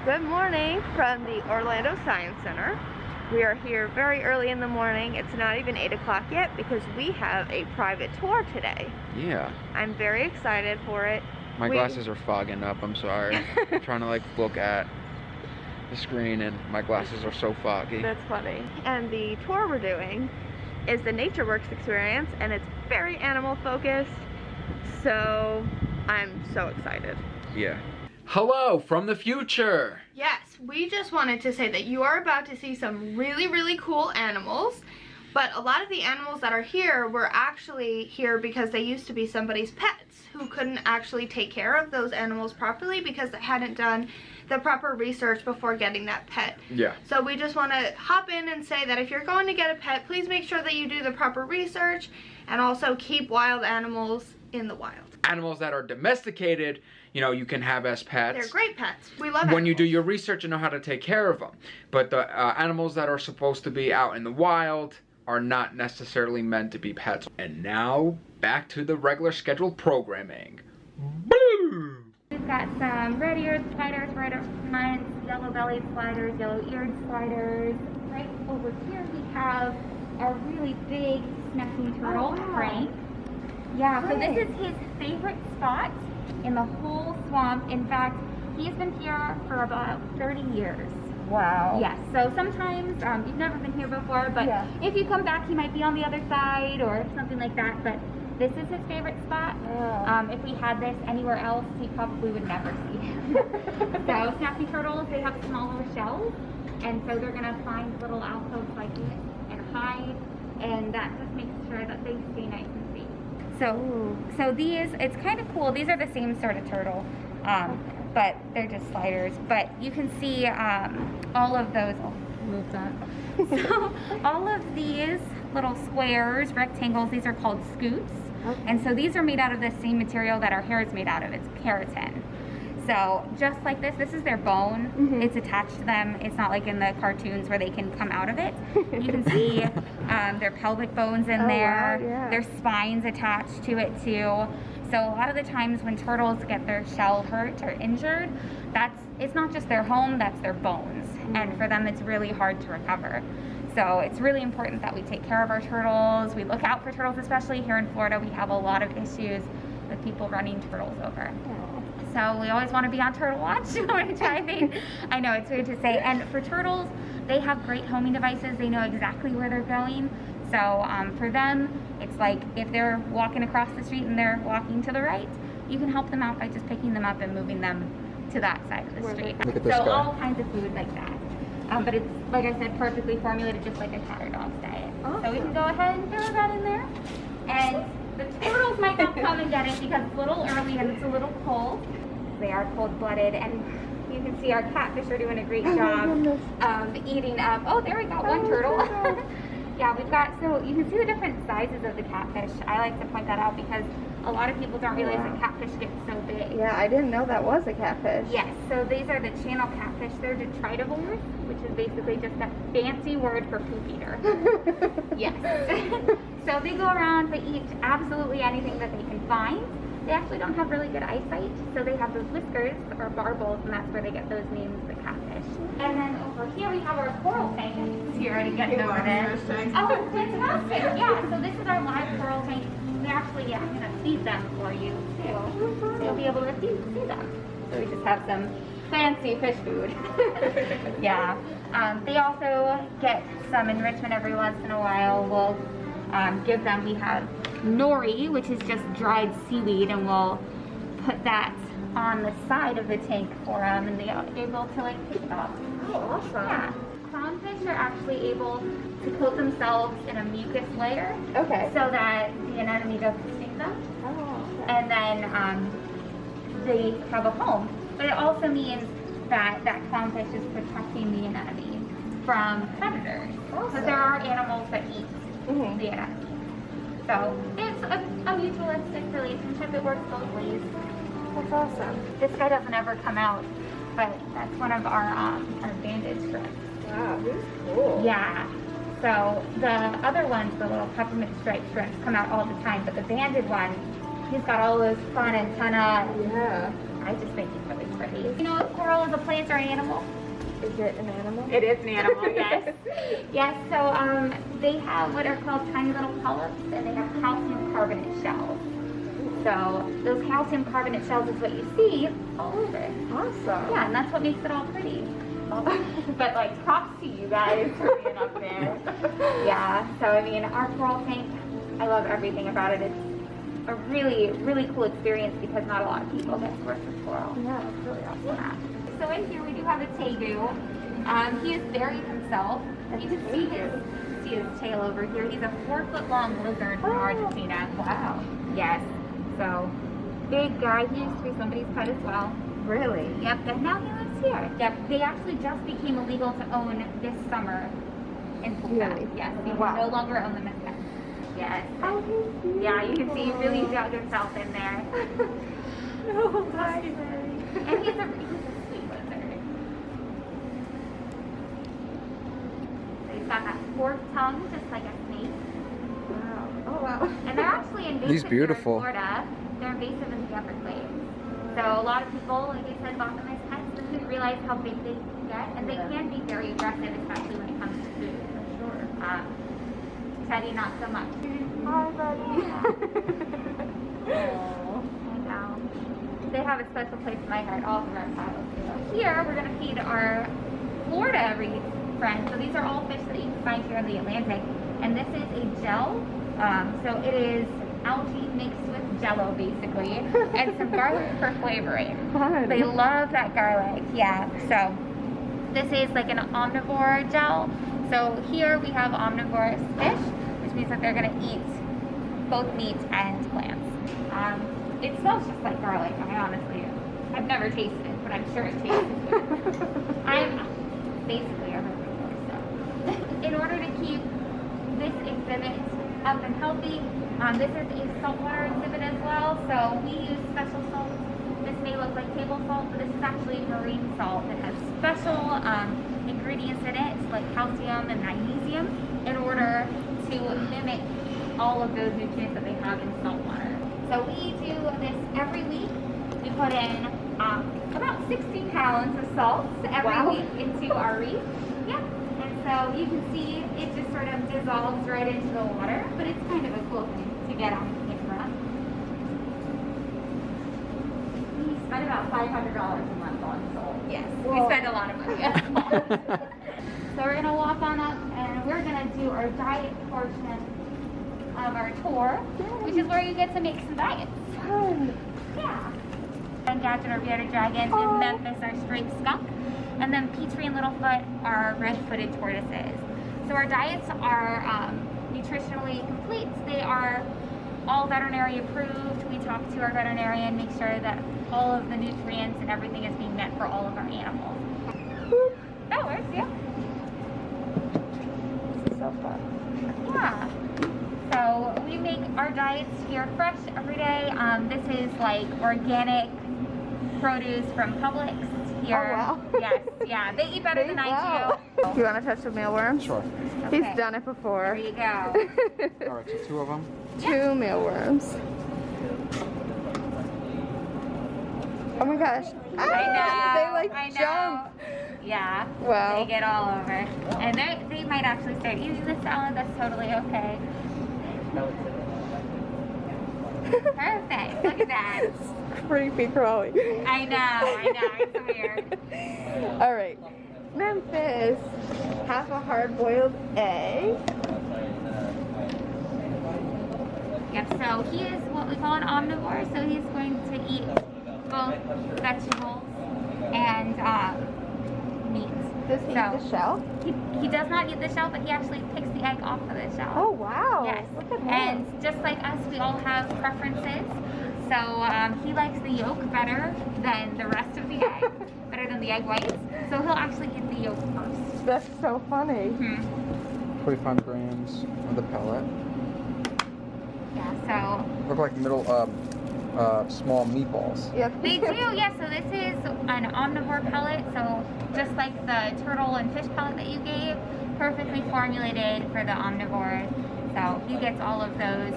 Good morning from the Orlando Science Center. We are here very early in the morning. It's not even 8 o'clock yet because we have a private tour today. Yeah. I'm very excited for it. My glasses are fogging up, I'm sorry. I'm trying to look at the screen and my glasses are so foggy. That's funny. And the tour we're doing is the NatureWorks experience, and it's very animal focused, so I'm so excited. Yeah. Hello from the future! Yes, we just wanted to say that you are about to see some really, really cool animals, but a lot of the animals that are here were actually here because they used to be somebody's pets who couldn't actually take care of those animals properly because they hadn't done the proper research before getting that pet. Yeah. So we just want to hop in and say that if you're going to get a pet, please make sure that you do the proper research and also keep wild animals in the wild. Animals that are domesticated, you can have as pets. They're great pets. We love animals. When you do your research and know how to take care of them. But the animals that are supposed to be out in the wild are not necessarily meant to be pets. And now, back to the regular scheduled programming. Boo! We've got some red-eared sliders right up front, yellow-bellied sliders, yellow-eared sliders. Right over here we have a really big snappy turtle, Frank. Yeah, so this is his favorite spot in the whole swamp. In fact, he's been here for about 30 years. Wow. Yes, so sometimes you've never been here before, but if you come back, he might be on the other side or something like that. But this is his favorite spot. Yeah. If we had this anywhere else, he probably would never see him. So snappy turtles, they have smaller shells, and so they're gonna find little alcoves like this and hide, and that just makes sure that they stay nice and safe. So these, it's kind of cool. These are the same sort of turtle, but they're just sliders. But you can see all of those. I'll move that. So all of these little squares, rectangles, these are called scoots. Okay. And so these are made out of the same material that our hair is made out of. It's keratin. So just like this is their bone. Mm-hmm. It's attached to them. It's not like in the cartoons where they can come out of it. You can see their pelvic bones in there. Wow, yeah. Their spines attached to it too. So a lot of the times when turtles get their shell hurt or injured, it's not just their home, that's their bones. Mm-hmm. And for them, it's really hard to recover. So it's really important that we take care of our turtles. We look out for turtles, especially here in Florida. We have a lot of issues with people running turtles over. So we always want to be on turtle watch when we're driving. I know, it's weird to say. And for turtles, they have great homing devices. They know exactly where they're going. So for them, it's like if they're walking across the street and they're walking to the right, you can help them out by just picking them up and moving them to that side of the street. Look at this so guy. All kinds of food like that. But it's, like I said, perfectly formulated just like a catered dog's diet. Awesome. So we can go ahead and throw that in there. And the turtles might not come and get it because it's a little early and it's a little cold. They are cold-blooded, and you can see our catfish are doing a great job eating up. Oh, there we got one turtle. Yeah, we've got, so you can see the different sizes of the catfish. I like to point that out because a lot of people don't realize that catfish get so big. Yeah, I didn't know that was a catfish. Yes, so these are the channel catfish. They're detritivores, which is basically just a fancy word for poop eater. Yes. So they go around, they eat absolutely anything that they can find. They actually don't have really good eyesight, so they have those whiskers or barbels, and that's where they get those names, the catfish. And then over here we have our coral tank. So you're already getting over there. Oh, fantastic! Yeah, so this is our live coral tank. We actually, I'm going to feed them for you too, so you'll be able to see them. So we just have some fancy fish food. Yeah. They also get some enrichment every once in a while. We'll give them, we have nori, which is just dried seaweed, and we'll put that on the side of the tank for them, and they're able to pick it up. Oh, awesome. Yeah. Clownfish are actually able to coat themselves in a mucus layer. Okay. So that the anemone doesn't sting them. Oh, okay. And then they have a home. But it also means that that clownfish is protecting the anemone from predators. Awesome. Because there are animals that eat the anemone. So it's a mutualistic relationship. It works both ways. That's awesome. This guy doesn't ever come out, but that's one of our banded strips. Wow, he's cool. Yeah. So the other ones, the little peppermint striped shrimps, come out all the time, but the banded one, he's got all those fun antenna. Yeah. I just think he's really pretty. You know, if coral is a plant or an animal? Is it an animal? It is an animal, yes. Yes, so they have what are called tiny little polyps, and they have calcium carbonate shells. So those calcium carbonate shells is what you see all over. Awesome. Yeah, and that's what makes it all pretty. But like, props to you guys for being up there. Yeah, so I mean, our coral tank, I love everything about it. It's a really, really cool experience because not a lot of people get to work with coral. Yeah, it's really awesome. Yeah. So in here we do have a tegu. He is buried himself. You can see his tail over here. He's a 4-foot long lizard from Argentina. Wow. Yes. So big guy. He used to be somebody's pet as well. Really? Yep. And now he lives here. Yep. They actually just became illegal to own this summer in Florida. Really? Yes. You Wow. can no longer own them as pets. Yes. Oh, Yeah. You can see he really dug himself in there. No, hi. And he's a sweet lizard. So he's got that forked tongue, just like a snake. Wow. Oh, wow. And they're actually invasive He's here beautiful. in Florida. They're invasive in the Everglades. So a lot of people, like I said, bought them as pets but didn't realize how big they can get. And they can be very aggressive, especially when it comes to food. Sure. Teddy, not so much. Hi, buddy. Oh, I know. They have a special place in my heart, all the reptiles. So here, we're going to feed our Florida reef friends. So these are all fish that you can find here in the Atlantic. And this is a gel. So it is algae mixed with jello, basically, and some garlic for flavoring. Fun. They love that garlic, yeah. So this is like an omnivore gel. So here we have omnivorous fish, which means that they're going to eat both meat and plants. It smells just like garlic. I've never tasted it, but I'm sure it tastes good. I'm basically a herbivore, so. In order to keep this exhibit up and healthy, this is a saltwater exhibit as well, so we use special salt. This may look like table salt, but this is actually marine salt that has special ingredients in it, like calcium and magnesium, in order to mimic all of those nutrients that they have in salt water. So we do this every week. We put in about 60 pounds of salt every week into our reef. Yeah. And so you can see it just sort of dissolves right into the water, but it's kind of a cool thing to get on camera. We spend about $500 a month on salt. Yes, we spend a lot of money on salt. So we're gonna walk on up and we're gonna do our diet portion of our tour, which is where you get to make some diets. Fun. Yeah. And Gadget or bearded dragons, and Memphis our striped skunk, and then Petrie and Littlefoot are red-footed tortoises. So our diets are nutritionally complete. They are all veterinary approved. We talk to our veterinarian, make sure that all of the nutrients and everything is being met for all of our animals. That works, yeah. This is so fun. Yeah. So we make our diets here fresh every day. This is like organic produce from Publix here. Oh, wow. Yes, yeah. They eat better than I do. You want to touch the mealworm? Sure. He's Okay. done it before. There you go. All right, so 2 of them. 2 mealworms. Oh my gosh. I know. They like I know. jump. Yeah. Wow. They get all over. And they might actually start eating the salad. That's totally okay. Perfect. Look at that. Creepy crawly. I know. It's weird. All right. Memphis. Half a hard-boiled egg. Yep, so he is what we call an omnivore, so he's going to eat both vegetables and meat. Does he eat the shell? He does not eat the shell, but he actually picks the egg off of the shell. Oh, wow. Yes, Look at that. and just like us, we all have preferences. So he likes the yolk better than the rest of the egg, better than the egg whites. So he'll actually eat the yolk first. That's so funny. 25 grams of the pellet. Yeah, so Look like middle, small meatballs. Yep. they do, yeah. So this is an omnivore pellet. So just like the turtle and fish pellet that you gave, perfectly formulated for the omnivore. So he gets all of those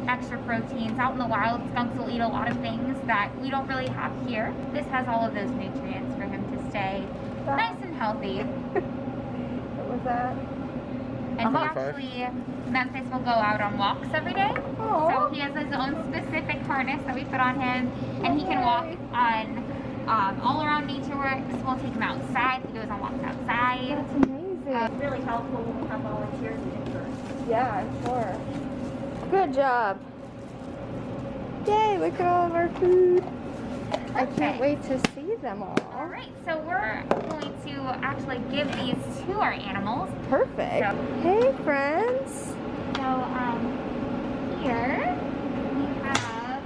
extra proteins. Out in the wild, skunks will eat a lot of things that we don't really have here. This has all of those nutrients for him to stay nice and healthy. What was that? And he actually, Memphis will go out on walks every day. So he has his own specific harness that we put on him, and he can walk on all around NatureWorks. We'll take him outside. He goes on walks outside. That's amazing. It's really helpful when we have volunteers in NatureWorks. Yeah, I'm sure. Good job. Yay, look at all of our food. I can't wait to see them all. All right, so we're going to actually give these to our animals. Perfect. So, hey, friends. Here we have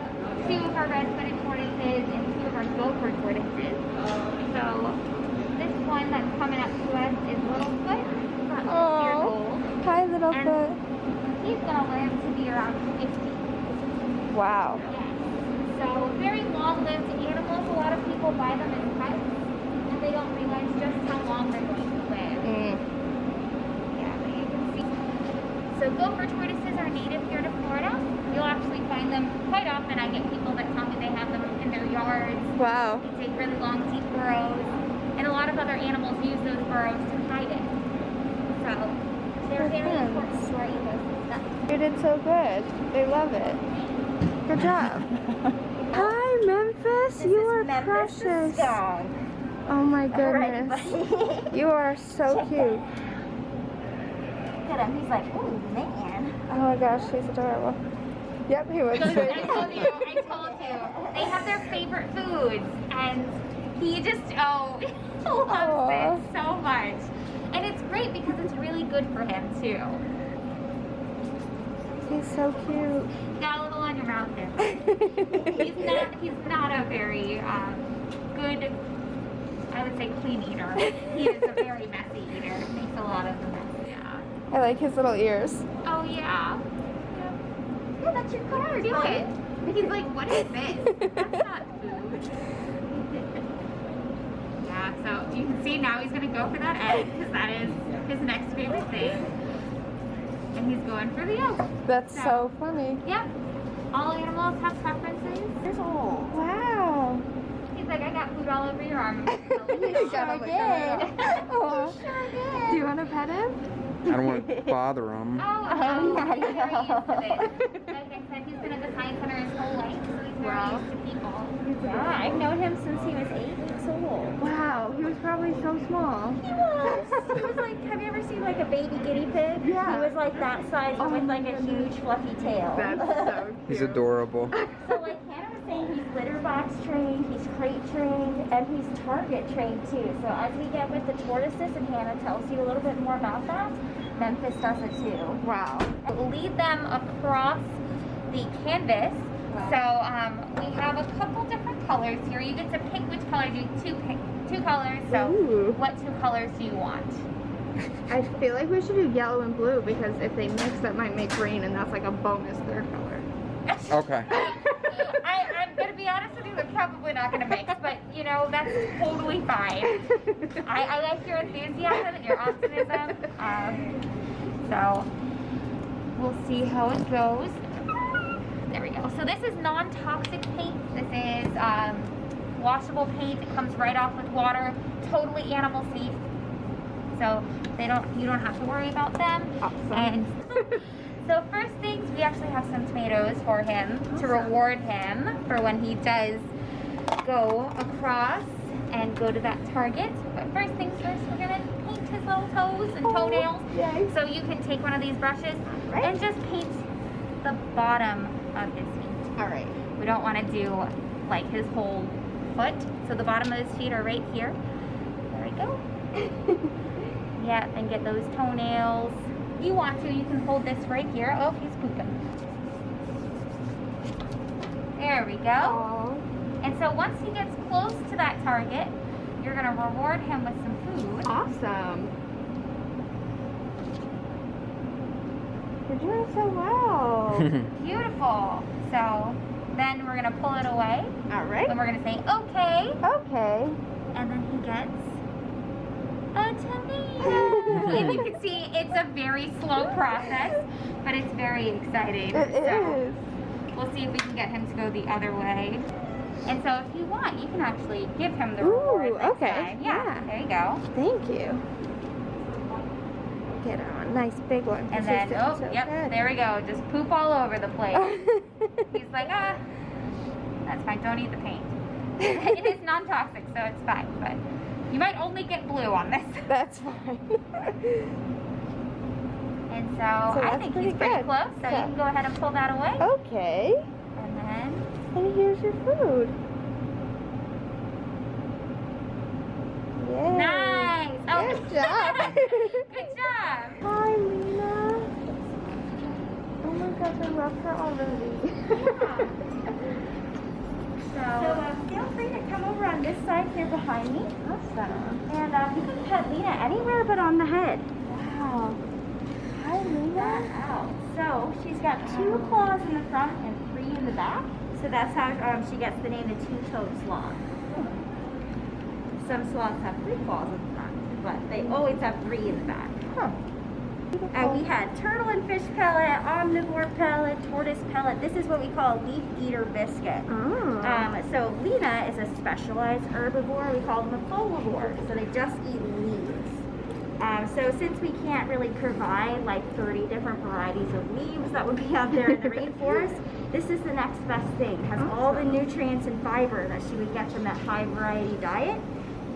2 of our red-footed tortoises and 2 of our gopher tortoises. So this one that's coming up to us is Littlefoot. He's about 6 years old. Hi, Littlefoot. He's going to live to be around 50. Wow. Yes. So very long-lived animals. A lot of people buy them as pets, and they don't realize just how long they're going to live. Yeah, but you can see. So gopher tortoises are native here to Florida. You'll actually find them quite often. I get people that tell me they have them in their yards. Wow. They take really long, deep burrows, and a lot of other animals use those burrows to hide it. So they're very important to our ecosystem. You did so good. They love it. Good job. Hi, Memphis. You are precious. Oh my goodness. You are so cute. Look at him. He's like, oh man. Oh my gosh, he's adorable. Yep, he was. I told you. They have their favorite foods, and he just, he loves it so much. And it's great because it's really good for him too. He's so cute. You got a little on your mouth there. He's not a very good, I would say, clean eater. He is a very messy eater. Makes a lot of the mess. Yeah. I like his little ears. Oh yeah. Yeah, that's your card. Do it. He's like, what is this? That's not food. Yeah, so you can see now he's gonna go for that egg because that is his next favorite thing. And he's going for the yolk. That's so funny. Yep. All animals have preferences. Wow. He's like, I got food all over your arm. You sure did. Do you want to pet him? I don't want to bother him. Oh, he's very used to this. Like I said, he's been at the Science Center his whole life, so he's very used to people. Yeah, I've known him since he was 8 weeks old. Wow, he was probably so small. He was like, have you ever seen like a baby guinea pig? Yeah. He was like that size with like a huge fluffy tail. That's so cute. He's adorable. So like Hannah was saying, he's litter box trained, he's crate trained, and he's target trained too. So as we get with the tortoises, and Hannah tells you a little bit more about that, Memphis does it too. Wow. We'll lead them across the canvas. So we have a couple different colors here. You get to pick which color. You pick two colors. So Ooh. what 2 colors do you want? I feel like we should do yellow and blue because if they mix, that might make green, and that's like a bonus third color. Okay. I'm going to be honest with you, they're probably not going to mix, but you know, that's totally fine. I like your enthusiasm and your optimism. So we'll see how it goes. There we go. So this is non-toxic paint. This is washable paint. It comes right off with water. Totally animal safe. So you don't have to worry about them. Awesome. And so first things, we actually have some tomatoes for him to reward him for when he does go across and go to that target. But first things first, we're gonna paint his little toes and toenails. Yay. So you can take one of these brushes and just paint the bottom of his feet. All right. We don't want to do like his whole foot. So the bottom of his feet are right here. There we go. Yeah, and get those toenails. If you want to, you can hold this right here. Oh, he's pooping. There we go. Aww. And so once he gets close to that target, you're going to reward him with some food. Awesome. You're doing so well. Beautiful. So then we're going to pull it away. All right. And we're going to say, okay. Okay. And then he gets a tomato. And you can see it's a very slow process, but it's very exciting. It is. We'll see if we can get him to go the other way. And so if you want, you can actually give him the reward next okay. time. Yeah, there you go. Thank you. Get on a nice big one. And then, so yep, good. there we go. Just poop all over the place. He's like, that's fine. Don't eat the paint. It is non-toxic, so it's fine. But you might only get blue on this. That's fine. And so I think he's pretty good. close. So you can go ahead and pull that away. Okay. And then. And here's your food. Yay. Nice. Oh. Good job. Good job. Hi, Lena. Oh my gosh, I love her already. So feel free to come over on this side here behind me. Awesome. And you can pet Lena anywhere but on the head. Wow. Hi, Lena. Wow. So she's got 2 claws in the front and 3 in the back. So that's how she gets the name the two-toed sloth. Some sloths have 3 claws in the front, but they always have 3 in the back. Huh. We had turtle and fish pellet, omnivore pellet, tortoise pellet. This is what we call a leaf eater biscuit. Oh. So Lena is a specialized herbivore. We call them a folivore. So they just eat leaves. So since we can't really provide like 30 different varieties of leaves that would be out there in the rainforest, this is the next best thing. It has all the nutrients and fiber that she would get from that high variety diet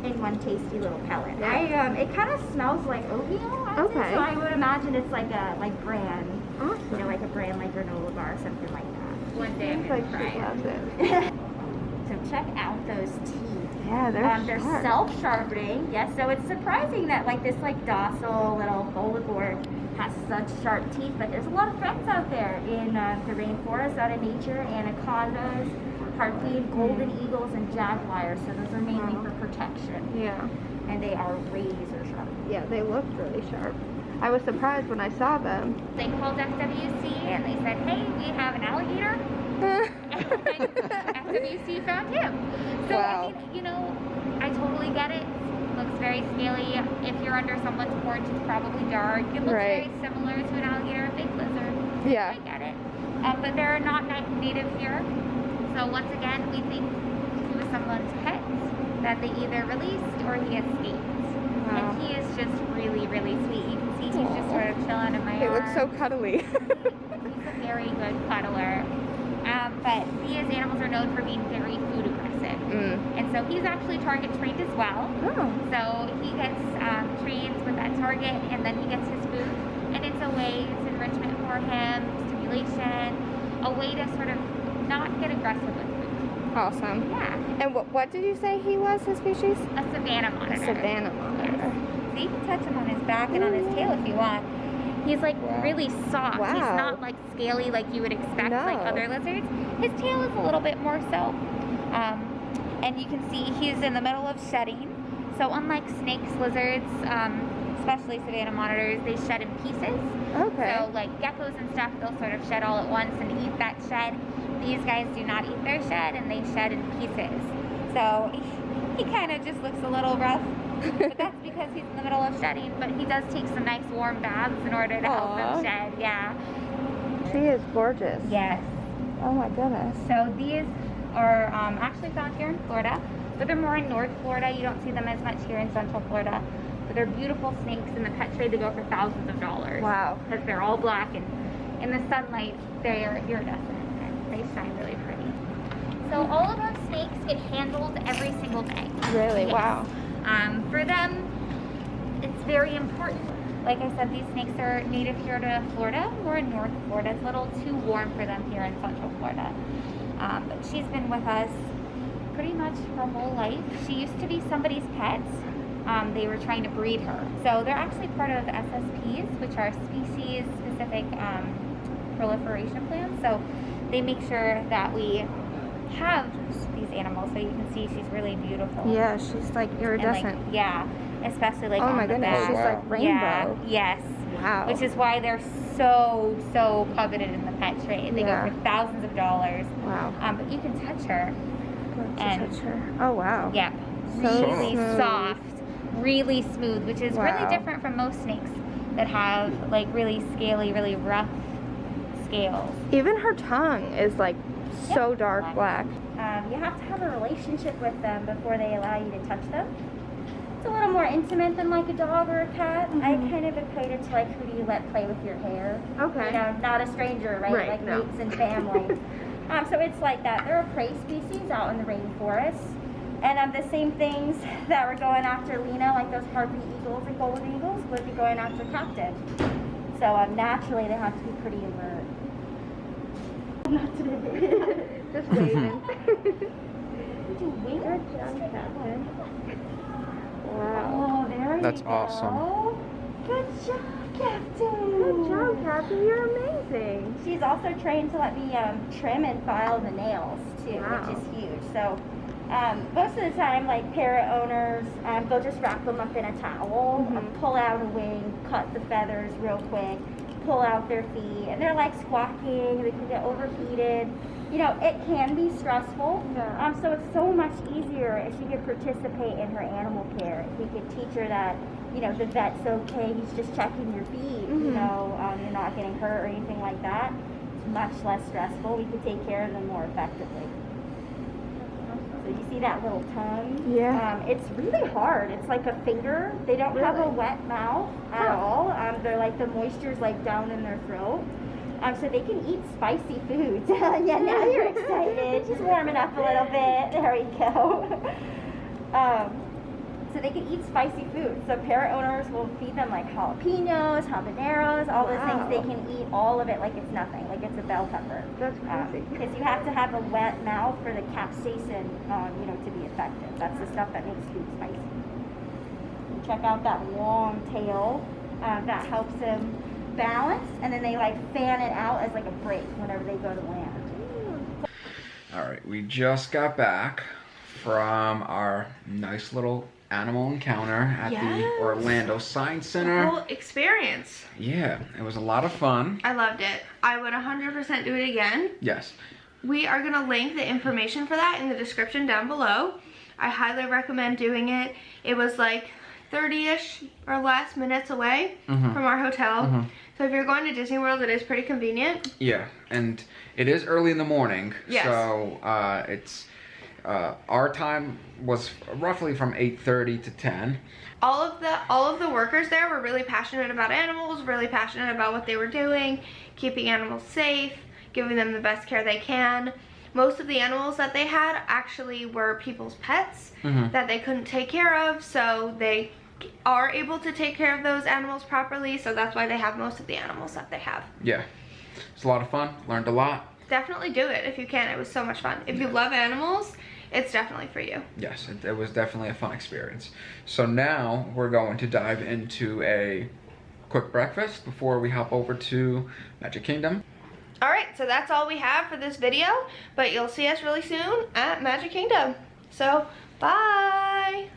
in one tasty little pellet. Yeah. It kind of smells like oatmeal. Okay. So I would imagine it's like a bran, Awesome. you know, like a bran like granola bar or something like that. One day I'm Seems going like to try she it. loves it. So check out those teeth. Yeah, They're sharp. self-sharpening. Yes, so it's surprising that like this like docile little folivore has such sharp teeth, but there's a lot of threats out there in the rainforest, out of nature. Anacondas, harpoon, golden eagles, and jaguars. So those are mainly for protection, Yeah. and they are razor sharp. Yeah, they look really sharp. I was surprised when I saw them. They called FWC and they said, hey, we have an alligator. And FWC found him. So, Wow. I mean, you know, I totally get it. Looks very scaly. If you're under someone's porch, it's probably dark. It looks Right. very similar to an alligator, a big lizard. Yeah. I get it. But they're not native here. So once again, we think he was someone's pet that they either released or he escaped. Wow. And he is just really, really sweet. You can see he's just sort of chilling in my They arms. look so cuddly. He's a very good cuddler. But these animals are known for being very food aggressive. And so he's actually target trained as well. Oh. So he gets trained with that target and then he gets his food. And it's a way, it's enrichment for him, stimulation, a way to sort of not get aggressive with food. Awesome. Yeah, And what did you say he was, his species? a savanna A monitor. savanna monitor. So you can touch him on his back and on his tail if you want. He's like Wow. really soft. Wow. He's not like scaly like you would expect like No. other lizards. His tail is a little bit more so. And you can see he's in the middle of shedding. So unlike snakes, lizards, especially savanna monitors, they shed in pieces. Okay. So like geckos and stuff, they'll sort of shed all at once and eat that shed. These guys do not eat their shed and they shed in pieces. So he kind of just looks a little rough. But that's because he's in the middle of shedding. But he does take some nice warm baths in order to help Aw. him shed. Yeah. She is gorgeous. Yes. Oh my goodness. So these are actually found here in Florida. But they're more in North Florida. You don't see them as much here in Central Florida. But they're beautiful snakes. In the pet trade, they go for thousands of dollars. Wow. Because they're all black. And in the sunlight, they're iridescent. And they shine really pretty. So all of our snakes get handled every single day. Really? Yes. Wow. For them, it's very important. Like I said, these snakes are native here to Florida. We're in North Florida. It's a little too warm for them here in Central Florida. But she's been with us pretty much her whole life. She used to be somebody's pet. They were trying to breed her. So they're actually part of SSPs, which are species-specific proliferation plans. So they make sure that we have these animals. So you can see she's really beautiful. Yeah, she's like And, iridescent. like, yeah, especially like Oh on my the goodness, back. she's like rainbow. Yeah, yes. Wow. Which is why they're so coveted in the pet trade. They Yeah. go for thousands of dollars. Wow. But you can touch her. Love to and- touch her. Oh wow. Yeah, So really smooth. soft. really smooth, which is Wow. really different from most snakes that have like really scaly, really rough scales. Even her tongue is like so Yeah, dark black. You have to have a relationship with them before they allow you to touch them. It's a little more intimate than like a dog or a cat. I kind of equate it to like who do you let play with your hair. Okay. You know, not a stranger, right? Right, Like no. mates and family. So it's like that. They're a prey species out in the rainforest. And the same things that were going after Lena, like those harpy eagles and golden eagles, would be going after Captain. So naturally they have to be pretty alert. Not today. Just waving. Good job, Captain. Wow. Oh, there That's you go. awesome. Good job, Captain. Good job, Captain. You're amazing. She's also trained to let me trim and file the nails too, Wow. which is huge. So most of the time, like parrot owners, they'll just wrap them up in a towel, pull out a wing, cut the feathers real quick, pull out their feet, and they're like squawking. They can get overheated. You know, it can be stressful. Yeah. So it's so much easier if she could participate in her animal care. If we could teach her that, you know, the vet's okay, he's just checking your feet, you know, you're not getting hurt or anything like that. It's much less stressful. We could take care of them more effectively. So you see that little tongue? Yeah. It's really hard. It's like a finger. They don't have a Really? wet mouth at all. They're like, the moisture's like down in their throat. So they can eat spicy foods. Yeah, now you're excited. She's warming up a little bit. There we go. So they can eat spicy food. So parrot owners will feed them like jalapenos, habaneros, all those Wow. things. They can eat all of it like it's nothing, like it's a bell pepper. That's crazy. Because you have to have a wet mouth for the capsaicin, you know, to be effective. That's the stuff that makes food spicy. And check out that long tail. That helps them balance, and then they like fan it out as like a brake whenever they go to land. All right, we just got back from our nice little animal encounter at Yes. the Orlando Science Center. Whole experience. Yeah, it was a lot of fun. I loved it. I would 100% do it again. Yes. We are going to link the information for that in the description down below. I highly recommend doing it. It was like 30-ish or less minutes away from our hotel. So if you're going to Disney World, it is pretty convenient. Yeah, and it is early in the morning. Yes. So it's our time was roughly from 8:30 to 10. All of the workers there were really passionate about animals, really passionate about what they were doing, keeping animals safe, giving them the best care they can. Most of the animals that they had actually were people's pets that they couldn't take care of, so they are able to take care of those animals properly, so that's why they have most of the animals that they have. Yeah, it's a lot of fun. Learned a lot. Definitely do it if you can. It was so much fun. If you love animals, it's definitely for you. Yes, it was definitely a fun experience. So now we're going to dive into a quick breakfast before we hop over to Magic Kingdom. Alright, so that's all we have for this video, but you'll see us really soon at Magic Kingdom. So, bye!